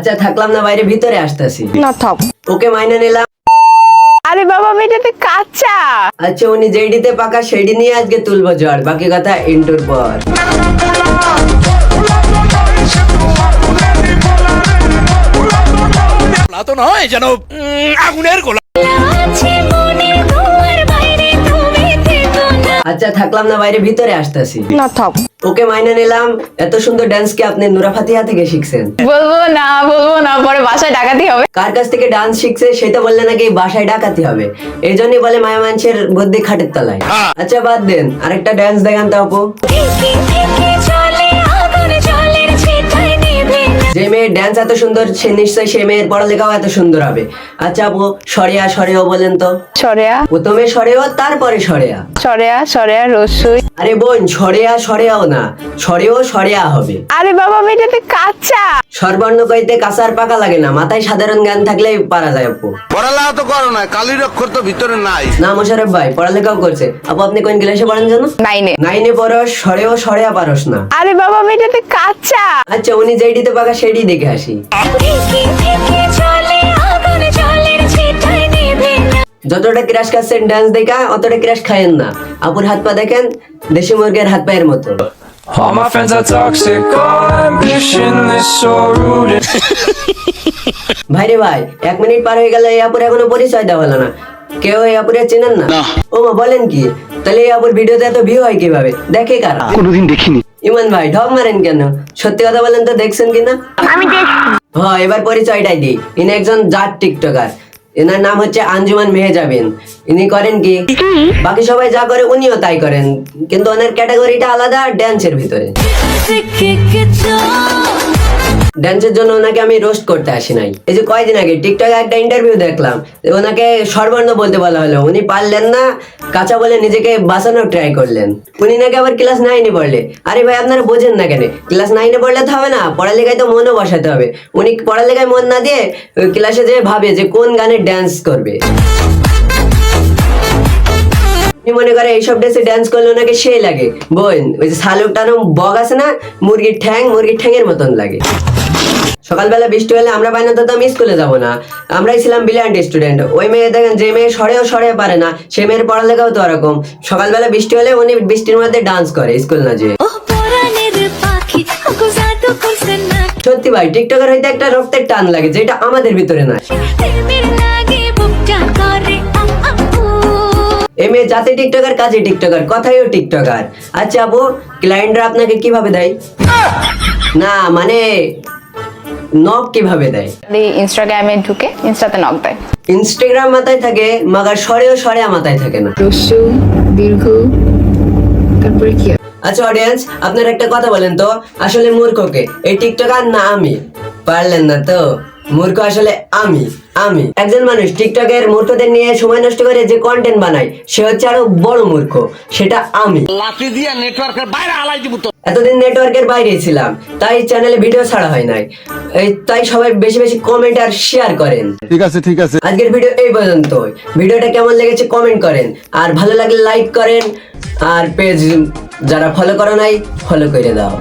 আচ্ছা থাকলাম না, বাইরে ভিতরে আসতেছি। না থাক। ওকে মাইনে নিলাম। আরে বাবা মেয়েটাতে কাঁচা। আচ্ছা উনি যেইডিতে পাকা সেইডি নিয়ে আজকে তুলবো জ্বর, বাকি কথা ইন্টুর পর। তো নয় যেন আগুনের গোলা। আচ্ছা থাকলাম না, বাইরে ভিতরে আসতেছি। না থাক। ওকে মাইনে নিলাম। এত সুন্দর ডান্স কি আপনি নুরা ফাতিহা থেকে শিখছেন? বলবো না, পরে বাসায় ডাকাতি হবে। কার কাছ থেকে ডান্স শিখছে সেটা বললে নাকি বাসায় ডাকাতি হবে, এই জন্যই বলে মায়া মানুষের বুদ্ধি খাটের তলায়। আচ্ছা বাদ দেন, আরেকটা ডান্স দেখান তো আপু। যে মেয়ের ডান্স এত সুন্দর সে নিশ্চয়ই সে মেয়ের পড়ালেখাও এত সুন্দর হবে। আচ্ছা আপু সরেয়া সরেও বলেন তো। সরেয়া প্রথমে সরেও তারপরে সরেয়া। সরেয়া রসুই। আরে বোন সরেয়া সরেয়াও না, সরেও সরেয়া হবে। আরে বাবা মেয়েটাতে কাঁচা। স্বরবর্ণ কইতে কাঁচার পাকা লাগে না, মাথায় সাধারণ জ্ঞান থাকলেই পারা যায় আপু। পড়ালেখা তো করো না, কালির অক্ষর তো ভিতরে নাই। না মোশারফ ভাই পড়ালেখাও করছে। আপু আপনি কোন ক্লাসে পড়েন জানো? 9 9 পড়স, সরেও সরেয়া পারস না। আরে বাবা মেয়েটাতে কাঁচা। আচ্ছা উনি যেইডিতে পাকা সেটি দেখে আসি। যতটা ক্রাশ খাচ্ছেন ডান্স দেখা অতটা ক্রাশ খায়েন না। আপুর হাত পা দেখেন দেশি মুরগের হাত পায়ের মতো। All my friends are toxic, all ambitionless, so rooted. ভাইরে ভাই 1 মিনিট পার হয়ে গেল, এই আপুর এখনো পরিচয় দেওয়া হলো না। কেউ এই আপুরে চেনেন না? ও মা বলেন কি? তাহলে এই আপুর ভিডিওতে এত ভিউ হয় কিভাবে? দেখে কারা? কোনোদিন দেখিনি। ইমান ভাই ঢপ মারেন কেন? সত্যি কথা বলেন তো, দেখছেন কিনা? আমি দেখছি। হ্যাঁ এবার পরিচয়টাই দিই। ইনি একজন জাত টিকটকার। এনার নাম হচ্ছে আঞ্জুমান মেহেজাবিন। ইনি করেন কি? বাকি সবাই যা করে উনিও তাই করেন, কিন্তু ওনার ক্যাটাগরিটা আলাদা ড্যান্সের ভিতরে। ড্যান্সের জন্য ওনাকে আমি রোস্ট করতে আসি নাই। এই যে কয়দিন আগে টিকটকে একটা ইন্টারভিউ দেখলাম, ওনাকে স্বরবর্ণ বলতে বলা হলো, উনি পারলেন না, কাঁচা বলে নিজেকে বাঁচানোর ট্রাই করলেন। উনি নাকি আবার ক্লাস 9 পড়লে। আরে ভাই আপনারা বোঝেন না কেন? ক্লাস 9 পড়লে তো হবে না, পড়ালেখায় তো মনও বসাতে হবে। উনি পড়ালেখায় মন না দিয়ে ক্লাসে যে ভাবে যে কোন গানে ড্যান্স করবে। মনে করে এইসব ড্রেসে ড্যান্স করলে ওনাকে সেই লাগে বোন, ওই যে শালুক টানো বগ আছে না, মুরগির ঠ্যাংয়ের মতন লাগে। সকালবেলা বৃষ্টি হলে আমরা পাই না তো আমি স্কুলে যাবো না, আমরাই ছিলাম ব্রিলিয়ান্ট স্টুডেন্ট। ওই মেয়ে দেখেন যে মেয়ে সরেও সরে পারে না, সে মেয়ের পড়ালেখাও তো ওরকম। সকালবেলা বৃষ্টি হলে উনি বৃষ্টির মধ্যে ডান্স করে স্কুল না যেয়ে। সত্যি ভাই টিকটকার হইতে একটা রক্তের টান লাগে যেটা আমাদের ভিতরে না। এই মেয়ে জাতি টিকটকার, কাজে টিকটকার, কথাইও টিকটকার। আচ্ছা আপু ক্লায়েন্টরা আপনাকে কিভাবে দেয়? না মানে নক কিভাবে দেয়? ইনস্টাগ্রামে ঢুকে ইনস্টাতে নক দেয়। ইনস্টাগ্রাম মাথায় থাকে মাগার সরেও সরেয়া মাথায় থাকে না। রস্যু দীর্ঘ তারপরে কি? আচ্ছা অডিয়েন্স আপনারা একটা কথা বলেন তো, আসলে মূর্খকে এই টিকটকার না আমি? পারলেন না তো? মূর্খ আসলে আমি। একজন মানুষ টিকটকের মূর্খদের নিয়ে সময় নষ্ট করে যে কন্টেন্ট বানায় সে হচ্ছে আরো বড় মূর্খ, সেটা আমি। লাঠি দিয়া নেটওয়ার্কের বাইরে আলাই দিব তো। এতদিন নেটওয়ার্কের বাইরে ছিলাম, তাই চ্যানেলে ভিডিও ছাড়া হয় নাই। তাই সবাই বেশি বেশি কমেন্ট আর শেয়ার করেন। ঠিক আছে। আজকের ভিডিও এই পর্যন্ত। ভিডিওটা কেমন লেগেছে কমেন্ট করেন, আর ভালো লাগলে লাইক করেন, আর পেজ যারা ফলো করো নাই ফলো করে দাও।